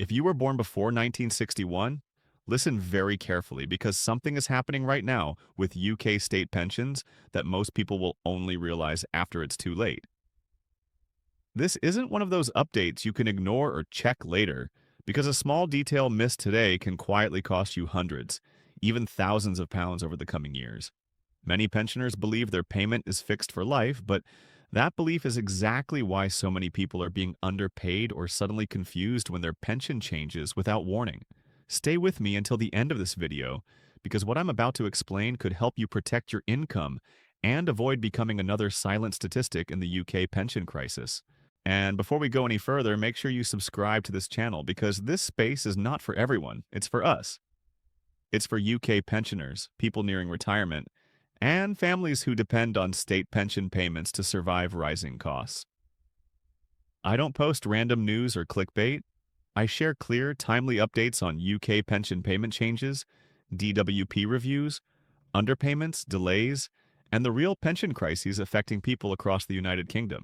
If you were born before 1961, listen very carefully because something is happening right now with UK state pensions that most people will only realize after it's too late. This isn't one of those updates you can ignore or check later, because a small detail missed today can quietly cost you hundreds, even thousands of pounds over the coming years. Many pensioners believe their payment is fixed for life, but that belief is exactly why so many people are being underpaid or suddenly confused when their pension changes without warning. Stay with me until the end of this video, because what I'm about to explain could help you protect your income and avoid becoming another silent statistic in the UK pension crisis. And before we go any further, make sure you subscribe to this channel because this space is not for everyone, it's for us. It's for UK pensioners, people nearing retirement, and families who depend on state pension payments to survive rising costs. I don't post random news or clickbait. I share clear, timely updates on UK pension payment changes, DWP reviews, underpayments, delays, and the real pension crises affecting people across the United Kingdom.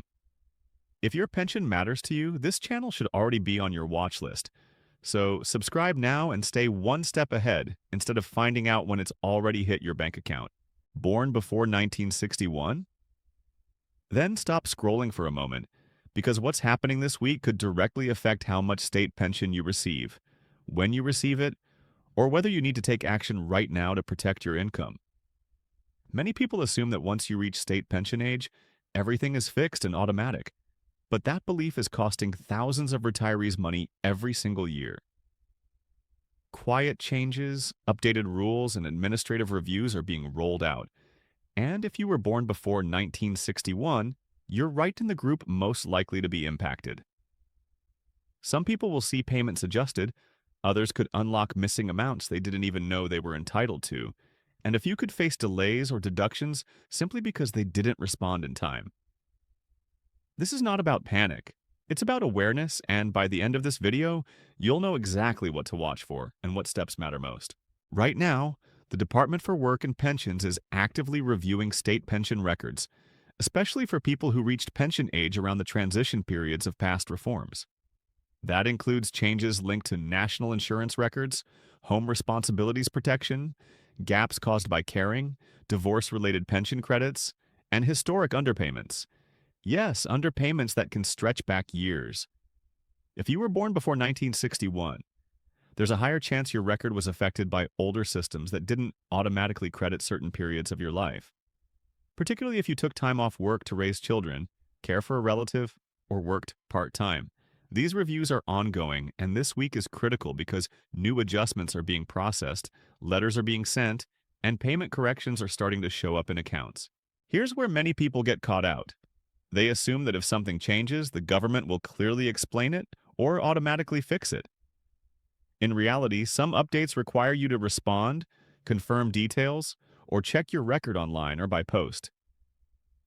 If your pension matters to you, this channel should already be on your watch list. So subscribe now and stay one step ahead instead of finding out when it's already hit your bank account. Born before 1961? Then stop scrolling for a moment, because what's happening this week could directly affect how much state pension you receive, when you receive it, or whether you need to take action right now to protect your income. Many people assume that once you reach state pension age, everything is fixed and automatic. But that belief is costing thousands of retirees money every single year. Quiet changes, updated rules, and administrative reviews are being rolled out. And if you were born before 1961, you're right in the group most likely to be impacted. Some people will see payments adjusted, others could unlock missing amounts they didn't even know they were entitled to, and a few could face delays or deductions simply because they didn't respond in time. This is not about panic. It's about awareness, and by the end of this video, you'll know exactly what to watch for and what steps matter most. Right now, the Department for Work and Pensions is actively reviewing state pension records, especially for people who reached pension age around the transition periods of past reforms. That includes changes linked to national insurance records, home responsibilities protection, gaps caused by caring, divorce-related pension credits, and historic underpayments. Yes, underpayments that can stretch back years. If you were born before 1961, there's a higher chance your record was affected by older systems that didn't automatically credit certain periods of your life. Particularly if you took time off work to raise children, care for a relative, or worked part-time. These reviews are ongoing, and this week is critical because new adjustments are being processed, letters are being sent, and payment corrections are starting to show up in accounts. Here's where many people get caught out. They assume that if something changes, the government will clearly explain it or automatically fix it. In reality, some updates require you to respond, confirm details, or check your record online or by post.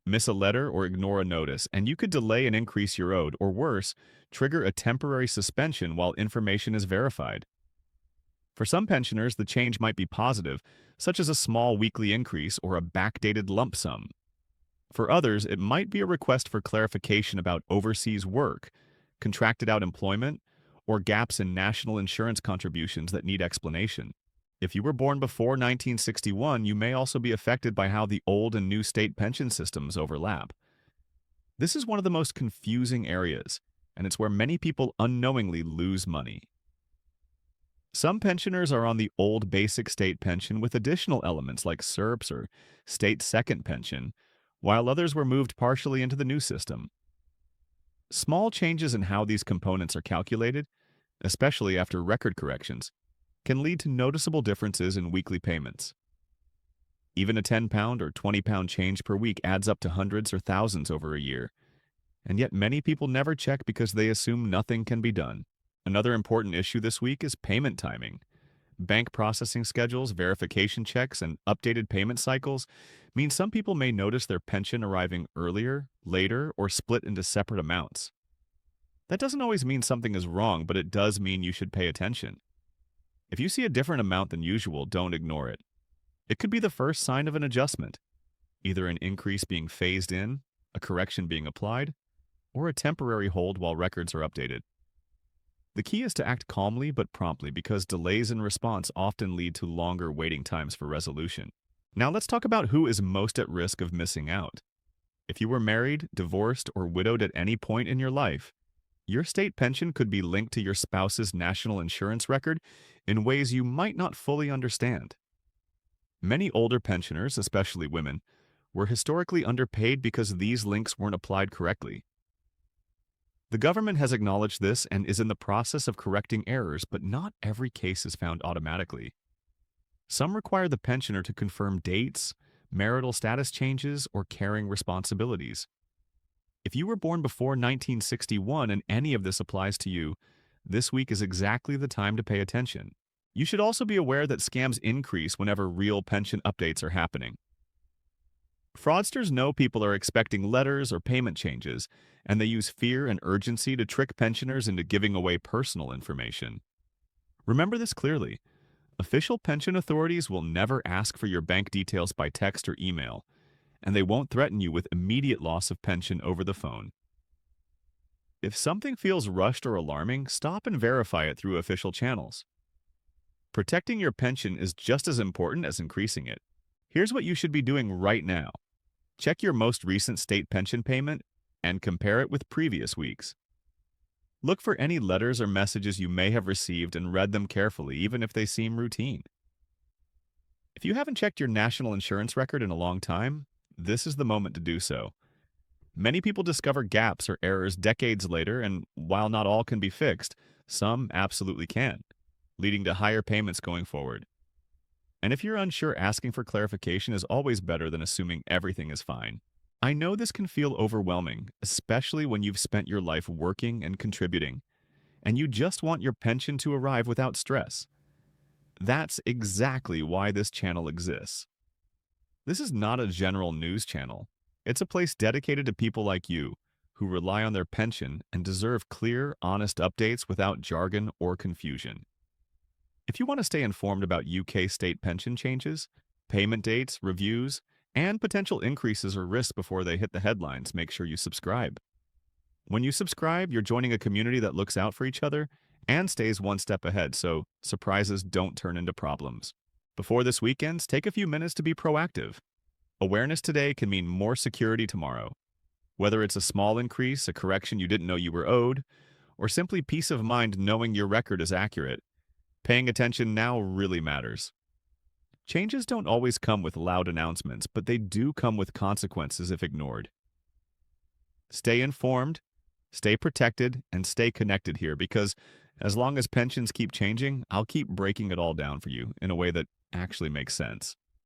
Miss a letter or ignore a notice, and you could delay and increase your owed, or worse, trigger a temporary suspension while information is verified. For some pensioners, the change might be positive, such as a small weekly increase or a backdated lump sum. For others, it might be a request for clarification about overseas work, contracted out employment, or gaps in national insurance contributions that need explanation. If you were born before 1961, you may also be affected by how the old and new state pension systems overlap. This is one of the most confusing areas, and it's where many people unknowingly lose money. Some pensioners are on the old basic state pension with additional elements like SERPs or state second pension, while others were moved partially into the new system. Small changes in how these components are calculated, especially after record corrections, can lead to noticeable differences in weekly payments. Even a £10 or £20 change per week adds up to hundreds or thousands over a year, and yet many people never check because they assume nothing can be done. Another important issue this week is payment timing. Bank processing schedules, verification checks, and updated payment cycles mean some people may notice their pension arriving earlier, later, or split into separate amounts. That doesn't always mean something is wrong, but it does mean you should pay attention. If you see a different amount than usual, don't ignore it. It could be the first sign of an adjustment, either an increase being phased in, a correction being applied, or a temporary hold while records are updated. The key is to act calmly but promptly because delays in response often lead to longer waiting times for resolution. Now let's talk about who is most at risk of missing out. If you were married, divorced, or widowed at any point in your life, your state pension could be linked to your spouse's national insurance record in ways you might not fully understand. Many older pensioners, especially women, were historically underpaid because these links weren't applied correctly. The government has acknowledged this and is in the process of correcting errors, but not every case is found automatically. Some require the pensioner to confirm dates, marital status changes, or caring responsibilities. If you were born before 1961 and any of this applies to you, this week is exactly the time to pay attention. You should also be aware that scams increase whenever real pension updates are happening. Fraudsters know people are expecting letters or payment changes, and they use fear and urgency to trick pensioners into giving away personal information. Remember this clearly. Official pension authorities will never ask for your bank details by text or email, and they won't threaten you with immediate loss of pension over the phone. If something feels rushed or alarming, stop and verify it through official channels. Protecting your pension is just as important as increasing it. Here's what you should be doing right now. Check your most recent state pension payment and compare it with previous weeks. Look for any letters or messages you may have received and read them carefully, even if they seem routine. If you haven't checked your national insurance record in a long time, this is the moment to do so. Many people discover gaps or errors decades later, and while not all can be fixed, some absolutely can, leading to higher payments going forward. And if you're unsure, asking for clarification is always better than assuming everything is fine. I know this can feel overwhelming, especially when you've spent your life working and contributing, and you just want your pension to arrive without stress. That's exactly why this channel exists. This is not a general news channel. It's a place dedicated to people like you, who rely on their pension and deserve clear, honest updates without jargon or confusion. If you want to stay informed about UK state pension changes, payment dates, reviews, and potential increases or risks before they hit the headlines, make sure you subscribe. When you subscribe, you're joining a community that looks out for each other and stays one step ahead, so surprises don't turn into problems. Before this weekend, take a few minutes to be proactive. Awareness today can mean more security tomorrow. Whether it's a small increase, a correction you didn't know you were owed, or simply peace of mind knowing your record is accurate, paying attention now really matters. Changes don't always come with loud announcements, but they do come with consequences if ignored. Stay informed, stay protected, and stay connected here because as long as pensions keep changing, I'll keep breaking it all down for you in a way that actually makes sense.